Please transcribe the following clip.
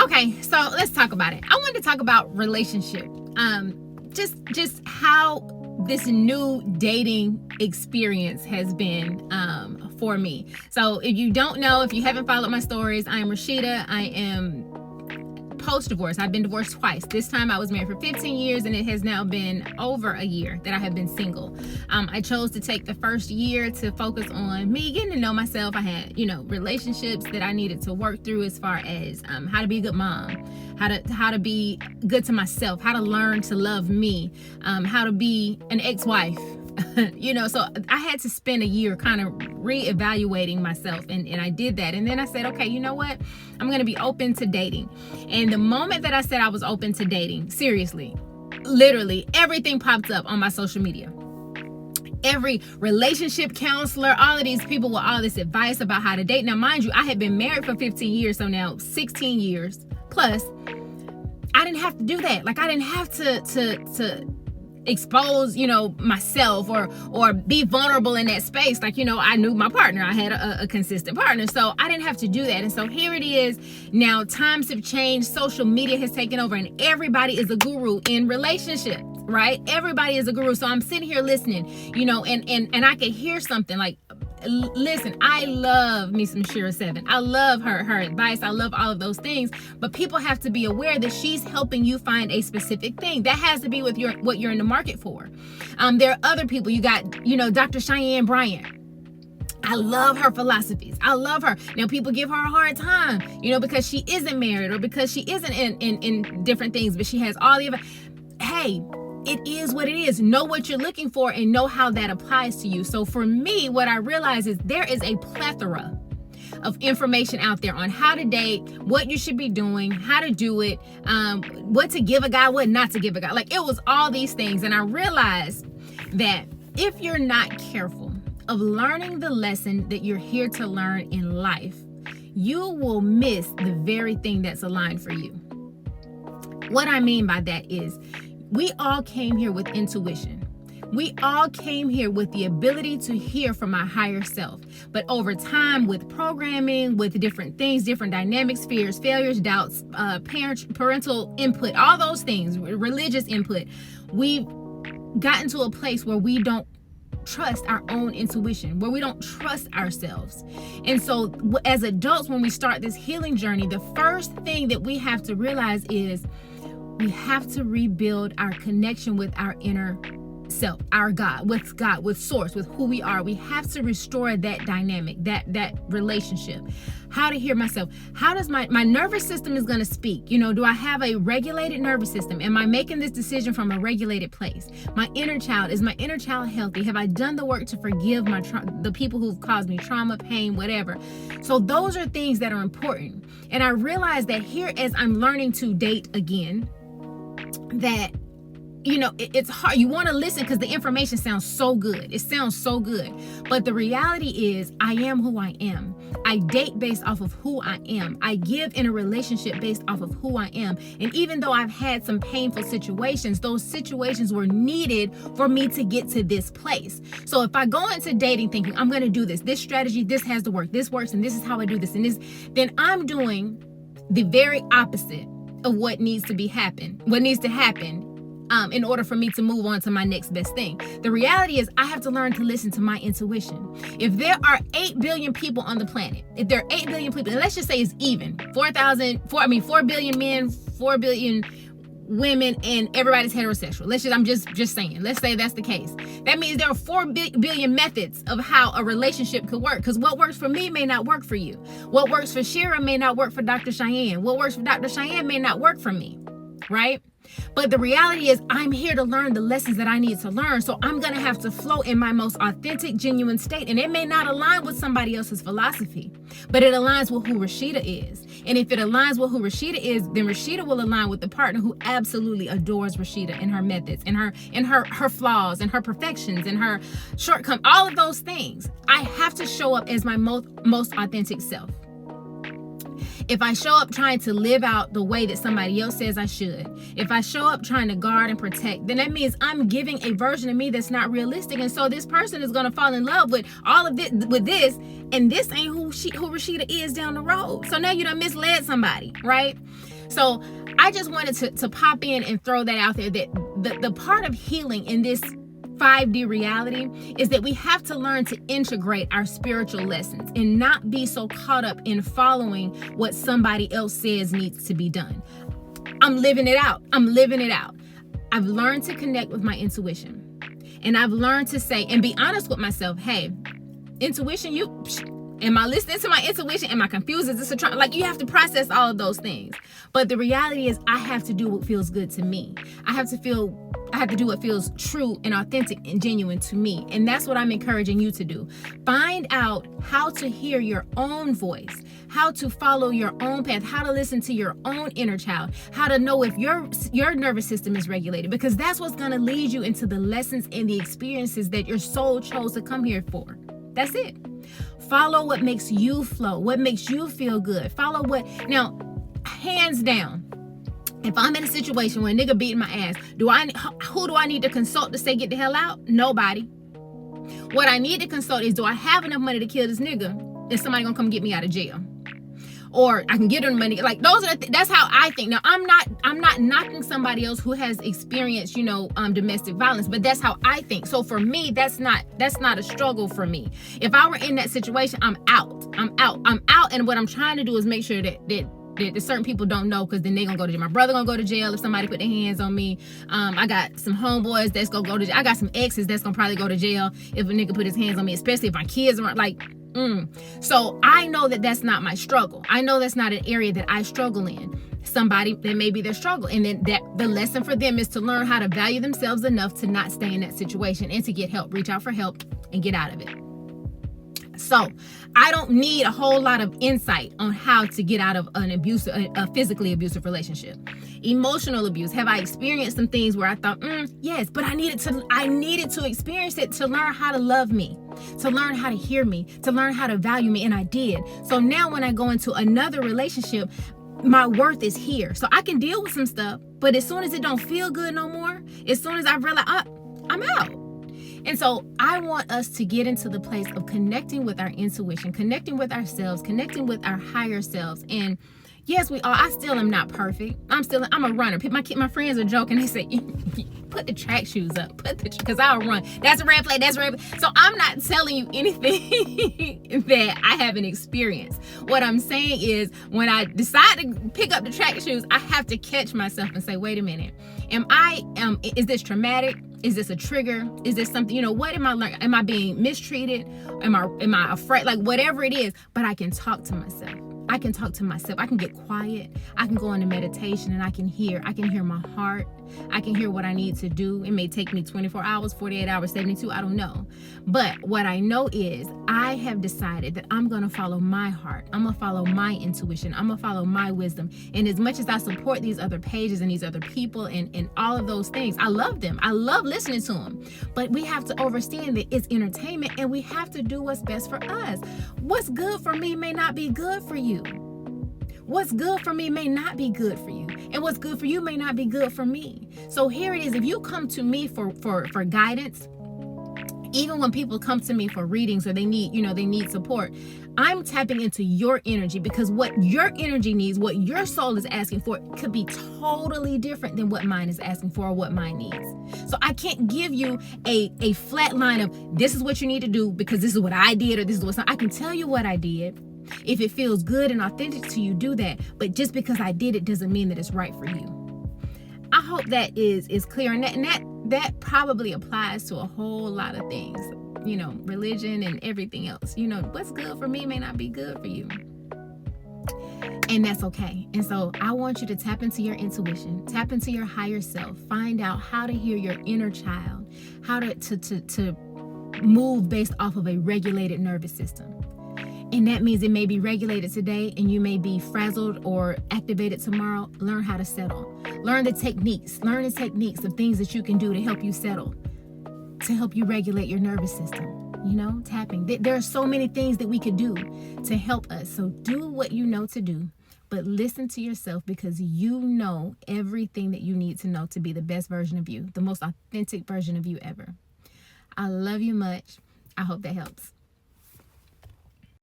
Okay, so let's talk about it. I wanted to talk about relationship. Just how this new dating experience has been for me. So if you don't know, if you haven't followed my stories, I am Rashidah. I am post-divorce. I've been divorced twice. This time I was married for 15 years, and it has now been over a year that I have been single. I chose to take the first year to focus on me, getting to know myself. I had, relationships that I needed to work through as far as how to be a good mom, how to be good to myself, how to learn to love me, how to be an ex-wife. So I had to spend a year kind of reevaluating myself, and I did that. And then I said, okay, you know what? I'm going to be open to dating. And the moment that I said I was open to dating, seriously, literally everything popped up on my social media. Every relationship counselor, all of these people with all this advice about how to date. Now, mind you, I had been married for 15 years, so now 16 years plus. I didn't have to do that. Like, I didn't have to expose, myself or be vulnerable in that space. Like, I knew my partner. I had a consistent partner. So I didn't have to do that. And so here it is. Now times have changed. Social media has taken over, and everybody is a guru in relationships, right? Everybody is a guru. So I'm sitting here listening, and I could hear something like, listen, I love me some Shira 7. I love her advice. I love all of those things. But people have to be aware that she's helping you find a specific thing. That has to be with what you're in the market for. There are other people. You got, Dr. Cheyenne Bryant. I love her philosophies. I love her. Now, people give her a hard time, because she isn't married or because she isn't in different things, but she has all the other. Hey, it is what it is. Know what you're looking for and know how that applies to you. So for me, what I realize is there is a plethora of information out there on how to date, what you should be doing, how to do it, what to give a guy, what not to give a guy. Like, it was all these things. And I realized that if you're not careful of learning the lesson that you're here to learn in life, you will miss the very thing that's aligned for you. What I mean by that is, we all came here with intuition. We all came here with the ability to hear from our higher self. But over time, with programming, with different things, different dynamics, fears, failures, doubts, parental input, all those things, religious input, we've gotten to a place where we don't trust our own intuition, where we don't trust ourselves. And so as adults, when we start this healing journey, the first thing that we have to realize is we have to rebuild our connection with our inner self, our God, with source, with who we are. We have to restore that dynamic, that relationship. How to hear myself. How does my nervous system is going to speak? Do I have a regulated nervous system? Am I making this decision from a regulated place? My inner child, is my inner child healthy? Have I done the work to forgive the people who've caused me trauma, pain, whatever? So those are things that are important. And I realized that here, as I'm learning to date again, that it's hard. You want to listen because the information sounds so good. It sounds so good. But the reality is, I am who I am. I date based off of who I am. I give in a relationship based off of who I am. And even though I've had some painful situations, those situations were needed for me to get to this place. So if I go into dating thinking, I'm going to do this strategy, this has to work, this works, and this is how I do this, and this, then I'm doing the very opposite of what needs to happen in order for me to move on to my next best thing. The reality is, I have to learn to listen to my intuition. If there are 8 billion people on the planet, if there are 8 billion people, and let's just say it's even 4 billion men, 4 billion women, and everybody's heterosexual. I'm just saying, let's say that's the case. That means there are 4 billion methods of how a relationship could work, because what works for me may not work for you. What works for Shira may not work for Dr. Cheyenne. What works for Dr. Cheyenne may not work for me, right? But the reality is, I'm here to learn the lessons that I need to learn. So I'm going to have to flow in my most authentic, genuine state. And it may not align with somebody else's philosophy, but it aligns with who Rashidah is. And if it aligns with who Rashidah is, then Rashidah will align with the partner who absolutely adores Rashidah and her methods and her flaws and her perfections and her shortcomings, all of those things. I have to show up as my most authentic self. If I show up trying to live out the way that somebody else says I should, if I show up trying to guard and protect, then that means I'm giving a version of me that's not realistic. And so this person is going to fall in love with all of this, and this ain't who Rashidah is down the road. So now you done misled somebody, right? So I just wanted to pop in and throw that out there, that the part of healing in this 5D reality is that we have to learn to integrate our spiritual lessons and not be so caught up in following what somebody else says needs to be done. I'm living it out. I've learned to connect with my intuition. And I've learned to say and be honest with myself. Hey, intuition, am I listening to my intuition? Am I confused? Is this a like, you have to process all of those things. But the reality is I have to do what feels good to me. I have to do what feels true and authentic and genuine to me. And that's what I'm encouraging you to do. Find out how to hear your own voice, how to follow your own path, how to listen to your own inner child, how to know if your nervous system is regulated, because that's what's going to lead you into the lessons and the experiences that your soul chose to come here for. That's it. Follow what makes you flow, what makes you feel good. Follow now, hands down, if I'm in a situation where a nigga beating my ass, who do I need to consult to say get the hell out? Nobody. What I need to consult is, do I have enough money to kill this nigga? Is somebody gonna come get me out of jail? Or I can get them money. Like, those are that's how I think. Now, I'm not knocking somebody else who has experienced, domestic violence, but that's how I think. So for me, that's not a struggle for me. If I were in that situation, I'm out. And what I'm trying to do is make sure that certain people don't know, because then they gonna go to jail. My brother gonna go to jail if somebody put their hands on me. I got some homeboys that's gonna go to jail. I got some exes that's gonna probably go to jail if a nigga put his hands on me, especially if my kids aren't like. So I know that that's not my struggle. I know that's not an area that I struggle in. Somebody, that may be their struggle, and then the lesson for them is to learn how to value themselves enough to not stay in that situation and to get help, reach out for help, and get out of it. So I don't need a whole lot of insight on how to get out of a physically abusive relationship. Emotional abuse. Have I experienced some things where I thought, yes, but I needed to experience it to learn how to love me, to learn how to hear me, to learn how to value me, and I did. So now when I go into another relationship, my worth is here. So I can deal with some stuff, but as soon as it don't feel good no more, as soon as I realize I'm out. And so I want us to get into the place of connecting with our intuition, connecting with ourselves, connecting with our higher selves. And yes, I still am not perfect. I'm a runner. My friends are joking. They say, put the track shoes up, because I'll run. That's a red flag. So I'm not telling you anything that I haven't experienced. What I'm saying is, when I decide to pick up the track shoes, I have to catch myself and say, wait a minute. Is this traumatic? Is this a trigger? Is this something, what am I learning? Am I being mistreated? Am I afraid? Like, whatever it is, but I can talk to myself. I can get quiet. I can go into meditation and I can hear my heart. I can hear what I need to do. It may take me 24 hours, 48 hours, 72, I don't know. But what I know is I have decided that I'm going to follow my heart. I'm going to follow my intuition. I'm going to follow my wisdom. And as much as I support these other pages and these other people and all of those things, I love them. I love listening to them. But we have to understand that it's entertainment, and we have to do what's best for us. What's good for me may not be good for you. What's good for me may not be good for you. And what's good for you may not be good for me. So here it is. If you come to me for guidance, even when people come to me for readings or they need support, I'm tapping into your energy, because what your energy needs, what your soul is asking for, could be totally different than what mine is asking for or what mine needs. So I can't give you a flat line of, this is what you need to do because this is what I did, or this is what's not. I can tell you what I did. If it feels good and authentic to you, do that. But just because I did it doesn't mean that it's right for you. I hope that is clear. And that probably applies to a whole lot of things, religion and everything else. What's good for me may not be good for you. And that's okay. And so I want you to tap into your intuition, tap into your higher self, find out how to hear your inner child, how to move based off of a regulated nervous system. And that means it may be regulated today and you may be frazzled or activated tomorrow. Learn how to settle. Learn the techniques of things that you can do to help you settle, to help you regulate your nervous system. Tapping. There are so many things that we could do to help us. So do what you know to do, but listen to yourself, because you know everything that you need to know to be the best version of you, the most authentic version of you ever. I love you much. I hope that helps.